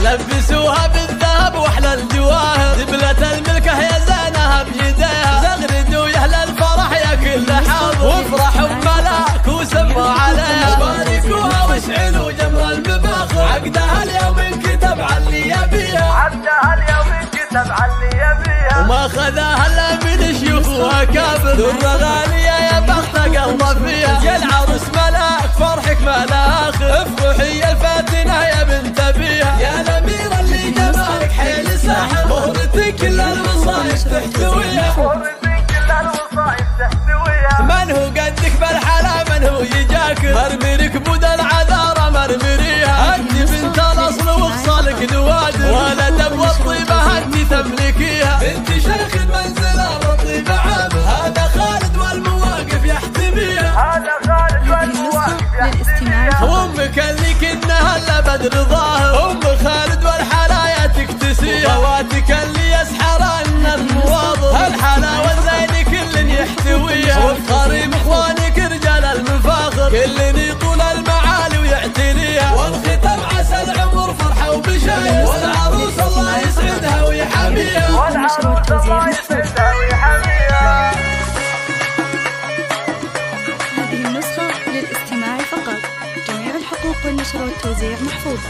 لبسوها بالذهب واحلى الجواهر، دبلة الملكة يا زينها بيديها، زغردوا يا اهل الفرح يا كل حاضر، وافرحوا بملاك وسموا عليها، باركوها واشعلوا جمر المباخر، عقدها اليوم انكتب على اللي يبيها، عقدها اليوم انكتب على اللي يبيها، وما خذاها الا من شيوخ واكابر، درة غالية يا بخت قلبه فيها، يا العروس ملاك فرحك ما له اخر، افرحي يا الفاتنة يا بنت ابيها، يا الاميرة اللي جمالك حيل ساحر، مهرتك كل الوصايف تحتويها، مهرتك كل الوصايف تحتويها، من هو قدك بالحلا من هو يجاكر، مرمي ركبود العذارى مرمريها، انت بنت الاصل وخصالك نوادر، ولد والطيبة انت تملكيها، بنت شيخ المنزل الرطيب عامر، هذا خالد والمواقف يحتميها، هذا خالد والمواقف يحتميها، وامك اللي كنها الا بدر ظاهر، ام خالد والحلايا تكتسيها، خواتك اللي يسحرن المواظر، الحلاوة الزين كل يحتويها، والقريب اخوانك رجال المفاخر، كل يطول المعالي ويعتنيها، والختام عسى العمر فرحة وبشاير، والعروس الله يسعدها ويحميها، والعروس الله يسعدها ويحميها. هذه النسخة للاستماع فقط، جميع الحقوق والنشر والتوزيع محفوظة.